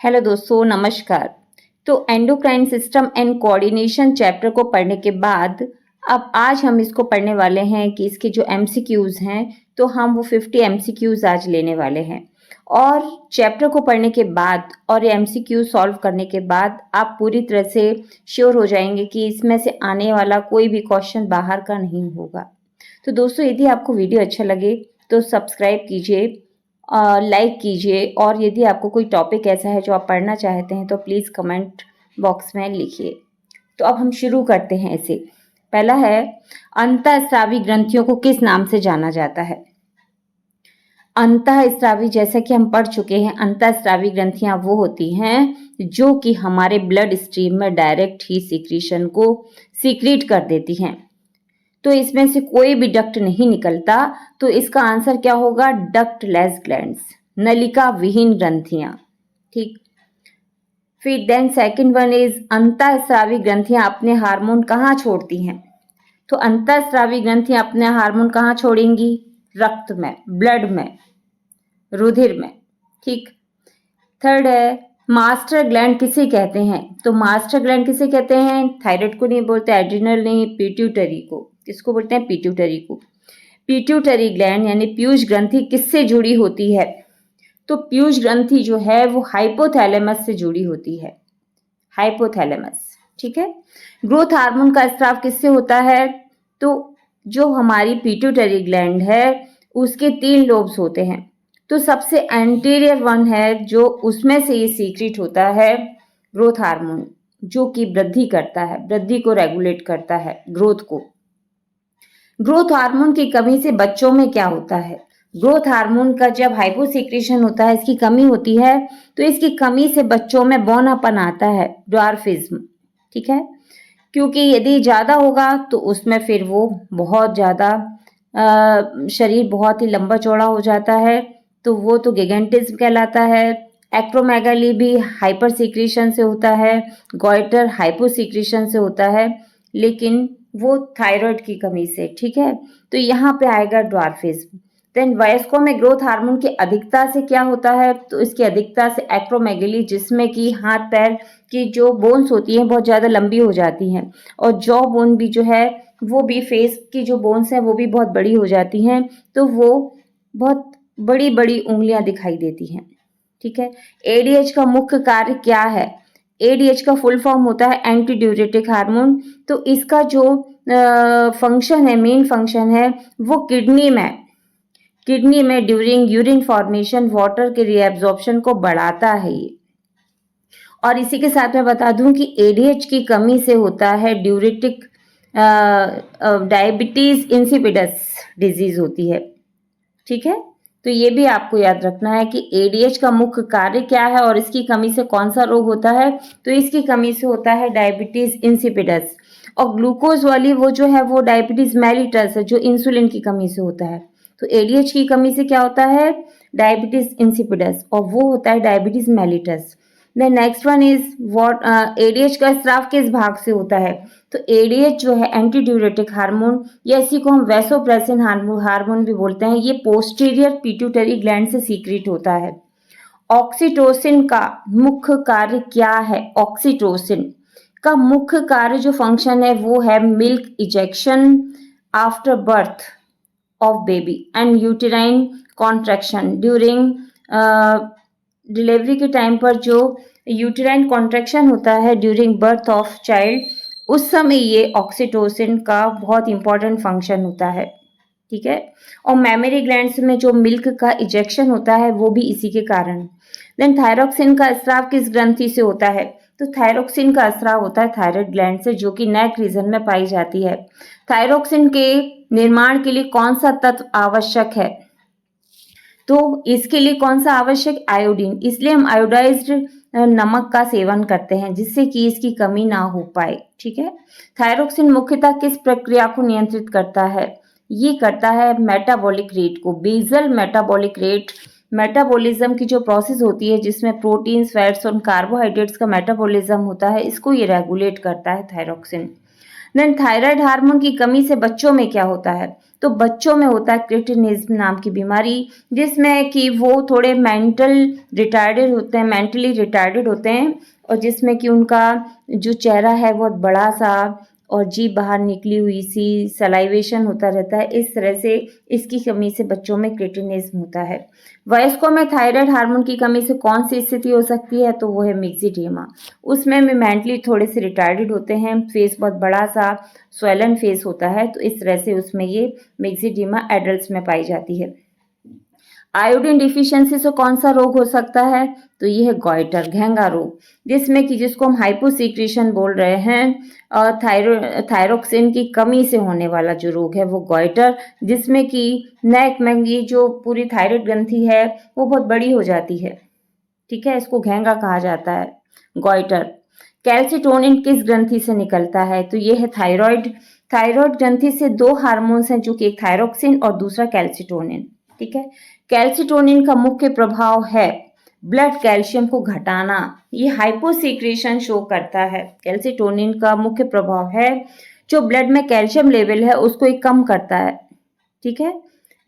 Hello दोस्तों, नमस्कार। तो endocrine system and coordination chapter को पढ़ने के बाद अब आज हम इसको पढ़ने वाले हैं कि इसके जो एमसीक्यूज हैं, तो हम वो 50 एमसीक्यूज आज लेने वाले हैं। और चैप्टर को पढ़ने के बाद और एमसीक्यू सॉल्व करने के बाद आप पूरी तरह से श्योर हो जाएंगे कि इसमें से आने वाला कोई भी क्वेश्चन बाहर का नहीं होगा। तो दोस्तों, यदि आपको वीडियो अच्छा लगे तो सब्सक्राइब कीजिए, लाइक कीजिए, और यदि आपको कोई टॉपिक ऐसा है जो आप पढ़ना चाहते हैं तो प्लीज़ कमेंट बॉक्स में लिखिए। तो अब हम शुरू करते हैं इसे। पहला है, अंतःस्रावी ग्रंथियों को किस नाम से जाना जाता है? अंतःस्रावी, जैसा कि हम पढ़ चुके हैं, अंतःस्रावी ग्रंथियां वो होती हैं जो कि हमारे ब्लड स्ट्रीम में डायरेक्ट ही सीक्रेशन को सीक्रेट कर देती हैं। तो इसमें से कोई भी डक्ट नहीं निकलता, तो इसका आंसर क्या होगा? डक्टलेस ग्लैंड्स, नलिका विहीन ग्रंथियां। ठीक। फिर देन सेकंड वन इज, अंतःस्रावी ग्रंथियां अपने हार्मोन कहाँ छोड़ती हैं? तो अंतःस्रावी ग्रंथियां अपने हार्मोन कहाँ छोड़ेंगी? रक्त में, ब्लड में, रुधिर में। ठीक। थर्ड है, मास्टर ग्लैंड किसे कहते हैं? तो मास्टर ग्लैंड किसे कहते हैं? थायराइड को नहीं बोलते, एड्रिनल नहीं, पिट्यूटरी को। किसको बोलते हैं? पिट्यूटरी को। पिट्यूटरी ग्लैंड यानी पीयूष ग्रंथि किससे जुड़ी होती है? तो पीयूष ग्रंथि जो है वो हाइपोथैलेमस से जुड़ी होती है, हाइपोथैलेमस। ठीक है। ग्रोथ हार्मोन का स्राव किससे होता है? तो जो हमारी पिट्यूटरी ग्लैंड है उसके 3 लोब्स होते हैं। तो सबसे एंटीरियर वन है जो उसमें से ये सीक्रेट होता है ग्रोथ हार्मोन, जो कि वृद्धि करता है, वृद्धि को रेगुलेट करता है, ग्रोथ को। ग्रोथ हार्मोन की कमी से बच्चों में क्या होता है? ग्रोथ हार्मोन का जब हाइपोसीक्रेशन होता है, इसकी कमी होती है, तो इसकी कमी से बच्चों में बौनापन आता है, ड्वार्फिज्म। ठीक है। क्योंकि यदि ज़्यादा होगा तो उसमें फिर वो बहुत ज़्यादा शरीर बहुत ही लंबा चौड़ा हो जाता है, तो वो तो गिगेंटिज्म कहलाता है। एक्रोमेगाली भी हाइपर सीक्रेशन से होता है, गॉइटर हाइपोसीक्रेशन से होता है, लेकिन वो थायराइड की कमी से। ठीक है। तो यहाँ पे आएगा ड्वार्फिज्म। देन वयस्कों में ग्रोथ हार्मोन की अधिकता से क्या होता है? तो इसकी अधिकता से एक्रोमेगली, जिसमें कि हाथ पैर की जो बोन्स होती हैं बहुत ज़्यादा लंबी हो जाती हैं, और जॉ बोन भी जो है वो भी, फेस की जो बोन्स हैं वो भी बहुत बड़ी हो जाती हैं, तो वो बहुत बड़ी बड़ी उंगलियां दिखाई देती हैं। ठीक है। एडीएच का मुख्य कार्य क्या है? एडीएच का फुल फॉर्म होता है एंटी ड्यूरेटिक हार्मोन। तो इसका जो फंक्शन है, मेन फंक्शन है, वो किडनी में ड्यूरिंग यूरिन फॉर्मेशन वाटर के रीएब्जॉर्प्शन को बढ़ाता है ये। और इसी के साथ मैं बता दूं कि एडीएच की कमी से होता है ड्यूरेटिक डायबिटीज इंसिपिडस डिजीज होती है। ठीक है। तो ये भी आपको याद रखना है कि एडीएच का मुख्य कार्य क्या है और इसकी कमी से कौन सा रोग होता है। तो इसकी कमी से होता है डायबिटीज इंसिपिडस, और ग्लूकोज वाली वो जो है वो डायबिटीज मेलिटस है, जो इंसुलिन की कमी से होता है। तो एडीएच की कमी से क्या होता है? डायबिटीज इंसिपिडस, और वो होता है diabetes mellitus. Then next one is what, ADH का स्राव किस भाग से होता है? तो एडीएच जो है एंटी ड्यूरेटिक हार्मोन, या इसी को हम वैसोप्रेसिन हार्मोन भी बोलते हैं, ये पोस्टीरियर पिट्यूटरी ग्लैंड से सीक्रेट होता है। ऑक्सीटोसिन का मुख्य कार्य क्या है? ऑक्सीटोसिन का मुख्य कार्य जो फंक्शन है वो है milk ejection after birth of baby and uterine contraction during delivery के टाइम पर जो यूटेराइन कॉन्ट्रैक्शन होता है ड्यूरिंग बर्थ ऑफ चाइल्ड, उस समय ये ऑक्सीटोसिन का बहुत इंपॉर्टेंट फंक्शन होता है। ठीक है। और मेमोरी ग्लैंड्स में जो मिल्क का इजेक्शन होता है वो भी इसी के कारण। देन थायरोक्सिन का स्राव किस ग्रंथि से होता है? तो थायरोक्सिन का स्राव होता है थायराइड ग्लैंड से, जो कि नेक रीजन में पाई जाती है। थायरोक्सिन के निर्माण के लिए कौन सा तत्व आवश्यक है? तो इसके लिए कौन सा आवश्यक? आयोडीन। इसलिए हम आयोडाइज्ड नमक का सेवन करते हैं, जिससे कि इसकी कमी ना हो पाए। ठीक है। थायरोक्सिन मुख्यतः किस प्रक्रिया को नियंत्रित करता है? ये करता है मेटाबॉलिक रेट को, बेसल मेटाबॉलिक रेट। मेटाबॉलिज्म की जो प्रोसेस होती है जिसमें प्रोटीन्स, फैट्स और कार्बोहाइड्रेट्स का मेटाबॉलिज्म होता है, इसको ये रेगुलेट करता है थायरोक्सिन। देन थायराइड हार्मोन की कमी से बच्चों में क्या होता है? तो बच्चों में होता है क्रेटिनिज्म नाम की बीमारी, जिसमें कि वो थोड़े मेंटली रिटार्डेड होते हैं और जिसमें कि उनका जो चेहरा है बहुत बड़ा सा और जीभ बाहर निकली हुई सी, सलाइवेशन होता रहता है। इस तरह से इसकी कमी से बच्चों में क्रेटिनिज्म होता है। वयस्कों में थायराइड हार्मोन की कमी से कौन सी स्थिति हो सकती है, तो वो है मिक्सिडीमा। उसमें भी मेंटली थोड़े से रिटार्डेड होते हैं, फेस बहुत बड़ा सा स्वेलन फेस होता है, तो इस तरह से उसमें ये मिक्सिडीमा एडल्ट्स में पाई जाती है। आयोडीन डिफिशियंसी से कौन सा रोग हो सकता है, तो ये है गॉइटर, घेंगा रोग, जिसमें कि जिसको हम हाइपोसिक्रेशन बोल रहे हैं और थायरोक्सिन की कमी से होने वाला जो रोग है वो गॉइटर, जिसमें कि नेक में ये जो पूरी थायराइड ग्रंथि है वो बहुत बड़ी हो जाती है। ठीक है, इसको घेंगा कहा जाता है, गॉइटर। कैल्सिटोनिन किस ग्रंथि से निकलता है, तो ये है थायराइड। थायराइड ग्रंथि से दो हार्मोन्स हैं, जो कि एक थायरोक्सिन और दूसरा कैल्सिटोनिन। ठीक है, कैल्सिटोनिन का मुख्य प्रभाव है ब्लड कैल्शियम को घटाना, ये हाइपोसिक्रेशन शो करता है। कैल्सिटोनिन का मुख्य प्रभाव है जो ब्लड में कैल्शियम लेवल है उसको एक कम करता है, ठीक है,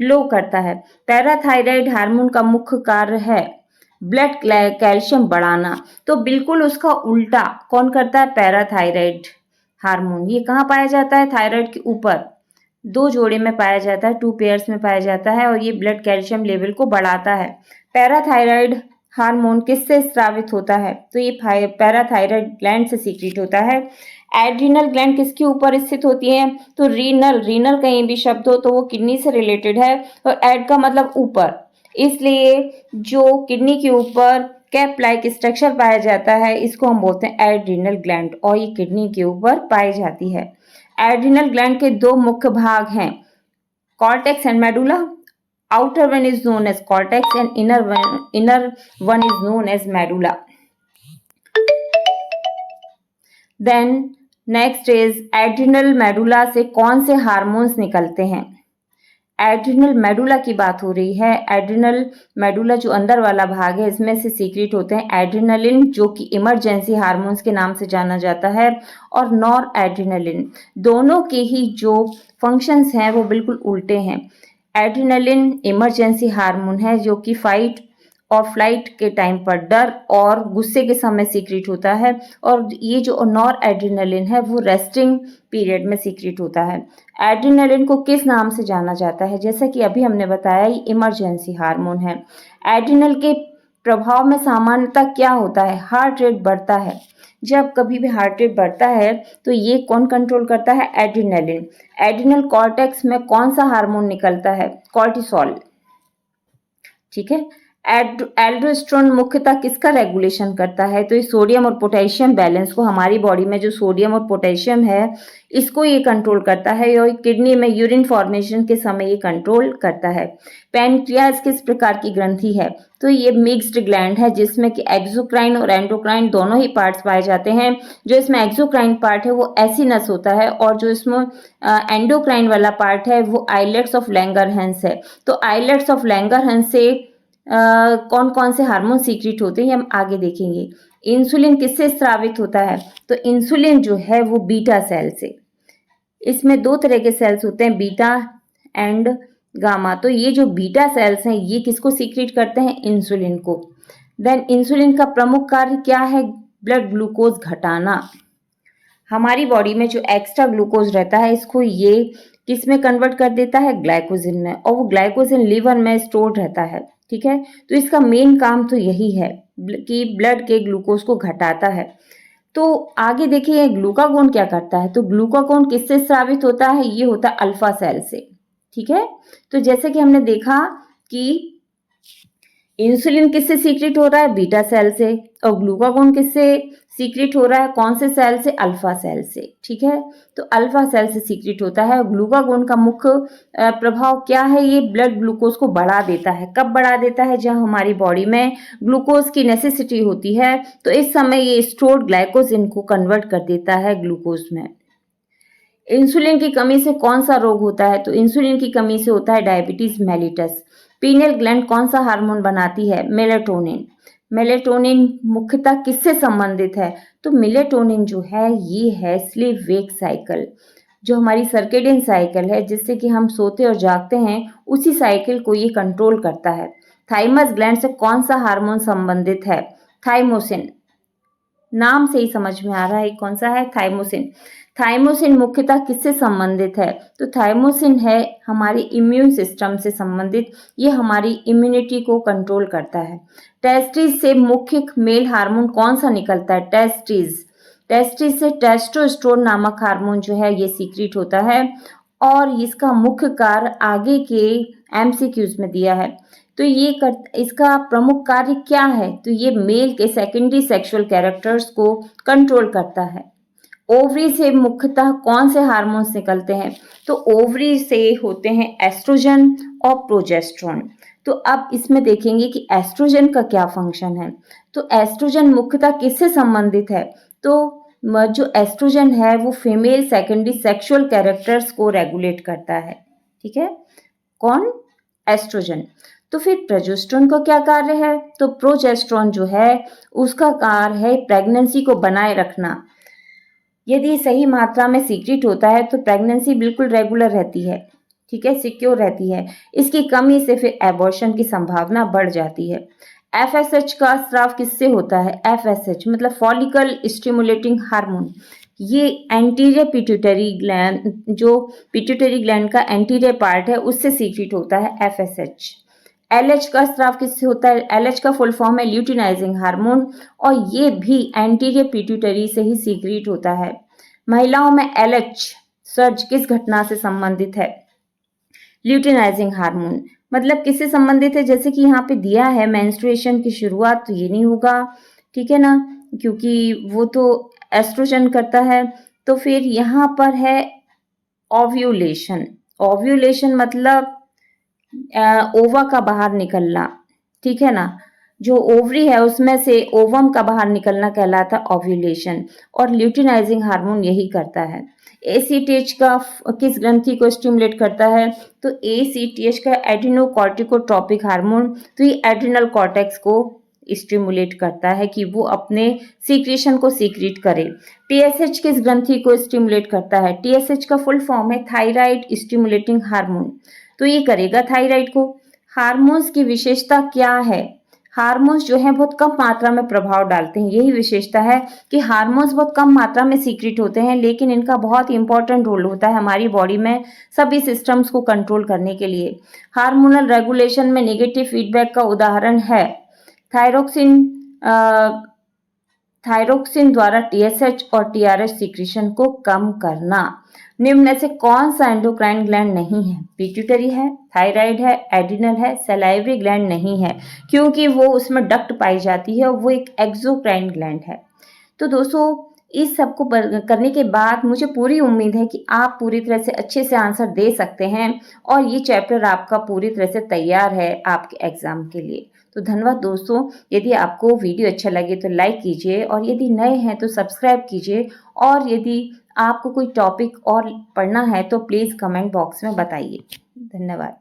लो करता है। पैराथायराइड हार्मोन का मुख्य कार्य है ब्लड कैल्शियम बढ़ाना, तो बिल्कुल उसका उल्टा कौन करता है, पैराथायराइड हार्मोन। ये कहाँ पाया जाता है, थायराइड के ऊपर दो जोड़े में पाया जाता है, 2 पेयर्स में पाया जाता है और ये ब्लड कैल्शियम लेवल को बढ़ाता है। पैराथायराइड हार्मोन किससे स्रावित होता है, तो ये पैराथायराइड ग्लैंड से सीक्रेट होता है। एड्रिनल ग्लैंड किसके ऊपर स्थित होती है, तो रीनल कहीं भी शब्द हो तो वो किडनी से रिलेटेड है और एड का मतलब ऊपर, इसलिए जो किडनी के ऊपर कैप लाइक स्ट्रक्चर पाया जाता है इसको हम बोलते हैं एड्रिनल ग्लैंड और ये किडनी के ऊपर पाई जाती है। एड्रिनल ग्लैंड के दो मुख्य भाग हैं, cortex and medulla. Outer one is known as cortex and inner one is known as medulla. Then next is adrenal medulla से कौन से हार्मोन्स निकलते हैं। एड्रिनल मेडुला की बात हो रही है। एड्रिनल मेडुला जो अंदर वाला भाग है इसमें से सीक्रेट होते हैं एड्रिनलिन, जो कि इमरजेंसी हार्मोन्स के नाम से जाना जाता है, और नॉर एड्रिनलिन। दोनों के ही जो फंक्शंस हैं वो बिल्कुल उल्टे हैं। एड्रिनलिन इमरजेंसी हार्मोन है जो कि फाइट और फ्लाइट के टाइम पर डर और गुस्से के समय सीक्रेट होता है, और ये जो नॉर एड्रिनलिन है वो रेस्टिंग पीरियड में सीक्रेट होता है। एड्रिनलिन को किस नाम से जाना जाता है, जैसा कि अभी हमने बताया ये इमरजेंसी हार्मोन है। एड्रिनल के प्रभाव में सामान्यतः क्या होता है, हार्ट रेट बढ़ता है। जब कभी भी हार्ट रेट बढ़ता है तो ये कौन कंट्रोल करता है, एड्रिनलिन। एड्रिनल कॉर्टेक्स में कौन सा हार्मोन निकलता है, कॉर्टिसोल। ठीक है, एल्डोस्टेरोन मुख्यतः किसका रेगुलेशन करता है, तो ये सोडियम और पोटेशियम बैलेंस को, हमारी बॉडी में जो सोडियम और पोटेशियम है इसको ये कंट्रोल करता है, और किडनी में यूरिन फॉर्मेशन के समय ये कंट्रोल करता है। पैनक्रियाज किस प्रकार की ग्रंथि है, तो ये मिक्स्ड ग्लैंड है जिसमें कि एक्सोक्राइन और एंडोक्राइन दोनों ही पार्ट्स पाए जाते हैं। जो इसमें एक्सोक्राइन पार्ट है वो एसिनस होता है और जो इसमें एंडोक्राइन वाला पार्ट है वो आइलेट्स ऑफ लैंगरहैंस है। तो आइलेट्स ऑफ लैंगरहैंस से कौन कौन से हार्मोन सीक्रेट होते हैं हम आगे देखेंगे। इंसुलिन किससे स्रावित होता है, तो इंसुलिन जो है वो बीटा सेल से। इसमें दो तरह के सेल्स होते हैं, बीटा एंड गामा। तो ये जो बीटा सेल्स हैं ये किसको सीक्रेट करते हैं, इंसुलिन को। देन इंसुलिन का प्रमुख कार्य क्या है, ब्लड ग्लूकोज घटाना। हमारी बॉडी में जो एक्स्ट्रा ग्लूकोज रहता है इसको ये किस में कन्वर्ट कर देता है, ग्लाइकोजन में, और वो ग्लाइकोजन लीवर में स्टोर रहता है। ठीक है, तो इसका मेन काम तो यही है कि ब्लड के ग्लूकोज को घटाता है। तो आगे देखिए ग्लूकागोन क्या करता है, तो ग्लूकागोन किससे स्रावित होता है, ये होता है अल्फा सेल से। ठीक है, तो जैसे कि हमने देखा कि इंसुलिन किससे सीक्रेट हो रहा है, बीटा सेल से, और ग्लूकागोन किससे सीक्रेट हो रहा है, कौन से सेल से, अल्फा सेल से। ठीक है, तो अल्फा सेल से सीक्रेट होता है। ग्लूकागोन का मुख्य प्रभाव क्या है, ये ब्लड ग्लूकोज को बढ़ा देता है। कब बढ़ा देता है, जब हमारी बॉडी में ग्लूकोज की नेसेसिटी होती है तो इस समय ये स्टोर्ड ग्लाइकोजन को कन्वर्ट कर देता है ग्लूकोज में। इंसुलिन की कमी से कौन सा रोग होता है, तो इंसुलिन की कमी से होता है डायबिटीज मेलिटस। पीनियल ग्लैंड कौन सा हार्मोन बनाती है, मेलेटोनिन। मेलेटोनिन मुख्यतः किससे संबंधित है, तो मेलेटोनिन जो है ये है स्लीप वेक साइकिल। जो हमारी सर्केडियन साइकिल है, जिससे कि हम सोते और जागते हैं, उसी साइकिल को ये कंट्रोल करता है। थाइमस ग्लैंड से कौन सा हार्मोन संबंधित है? थाइमोसिन। नाम से ही समझ में आ रहा है कौन सा है, थाइमोसिन। थाइमोसिन मुख्यतः किससे संबंधित है? तो थाइमोसिन है हमारी इम्यून सिस्टम से संबंधित, ये हमारी इम्यूनिटी को कंट्रोल करता है। टेस्टिस से मुख्य मेल हार्मोन कौन सा निकलता है? टेस्टिस। टेस्टिस से टेस्टोस्टेरोन नामक हार्मोन जो है ये सीक्रेट होता है और इसका मुख्य कार्य आगे के एमसीक्यूज में दिया है। तो इसका प्रमुख कार्य क्या है? तो ये मेल के सेकेंडरी सेक्सुअल कैरेक्टर्स को कंट्रोल करता है। ओवरी से मुख्यतः कौन से हार्मोन्स निकलते हैं? तो ओवरी से होते हैं एस्ट्रोजन और प्रोजेस्टेरोन। तो अब इसमें देखेंगे कि एस्ट्रोजन का क्या फंक्शन है। तो एस्ट्रोजन मुख्यतः किससे संबंधित है? तो जो एस्ट्रोजन है वो फीमेल सेकेंडरी सेक्सुअल कैरेक्टर्स को रेगुलेट करता है। ठीक है, कौन? एस्ट्रोजन। तो फिर प्रोजेस्टेरोन का क्या कार्य है? तो प्रोजेस्टेरोन जो है उसका कार्य है प्रेगनेंसी को बनाए रखना। यदि सही मात्रा में सीक्रेट होता है तो प्रेगनेंसी बिल्कुल रेगुलर रहती है, ठीक है, सिक्योर रहती है। इसकी कमी से फिर एबॉर्शन की संभावना बढ़ जाती है। एफएसएच का स्राव किससे होता है? एफएसएच मतलब फॉलिकल स्टिमुलेटिंग हार्मोन। ये एंटीरियर पिट्यूटरी ग्लैंड, जो पिट्यूटरी ग्लैंड का एंटीरियर पार्ट है, उससे सीक्रेट होता है एफएसएच। एलएच का स्राव किससे होता है? एलएच का फुल फॉर्म है ल्यूटिनाइजिंग हार्मोन और ये भी एंटीरियर पिट्यूटरी से ही सीक्रेट होता है। महिलाओं में एलएच सर्ज किस घटना से संबंधित है? ल्यूटिनाइजिंग हार्मोन मतलब किससे संबंधित है? जैसे कि यहाँ पे दिया है मेंस्ट्रुएशन की शुरुआत, तो ये नहीं होगा, ठीक है ना, क्योंकि वो तो एस्ट्रोजन करता है। तो फिर यहाँ पर है ओव्यूलेशन। ओव्यूलेशन मतलब ओवा का बाहर निकलना, ठीक है ना, जो ओवरी है उसमें से ओवम का बाहर निकलना कहलाता है ओव्यूलेशन और ल्यूटिनाइजिंग हार्मोन यही करता है। एसीटीएच का किस ग्रंथि को स्टिमुलेट करता है? तो एसीटीएच का एड्रिनोकॉर्टिकोट्रोपिक हार्मोन, तो ये एड्रिनल कॉर्टेक्स को स्टिमुलेट करता है कि वो अपने सीक्रेशन को सीक्रेट करे। टीएसएच किस ग्रंथि को स्टिमुलेट करता है? टीएसएच का फुल फॉर्म है थायराइड स्टिमुलेटिंग हार्मोन, तो ये करेगा थायराइड को। हार्मोन्स की विशेषता क्या है? हार्मोन्स जो है बहुत कम मात्रा में प्रभाव डालते हैं, यही विशेषता है कि हार्मोन्स बहुत कम मात्रा में सीक्रेट होते हैं, लेकिन इनका बहुत इंपॉर्टेंट रोल होता है हमारी बॉडी में सभी सिस्टम्स को कंट्रोल करने के लिए। हार्मोनल रेगुलेशन में नेगेटिव फीडबैक का उदाहरण है थायरोक्सिन द्वारा टीएसएच और टीआरएच सीक्रेशन को कम करना। निम्न में से कौन सा एंडोक्राइन ग्लैंड नहीं है? पिट्यूटरी है, थायराइड है, एड्रिनल है, सलाइवरी ग्लैंड नहीं है, क्योंकि वो उसमें डक्ट पाई जाती है, वो एक एक्सोक्राइन ग्लैंड है। तो दोस्तों इस सब को करने के बाद मुझे पूरी उम्मीद है कि आप पूरी तरह से अच्छे से आंसर दे सकते हैं और ये चैप्टर आपका पूरी तरह से तैयार है आपके एग्जाम के लिए। तो धन्यवाद दोस्तों। यदि आपको वीडियो अच्छा लगे तो लाइक कीजिए और यदि नए हैं तो सब्सक्राइब कीजिए और यदि आपको कोई टॉपिक और पढ़ना है तो प्लीज़ कमेंट बॉक्स में बताइए। धन्यवाद।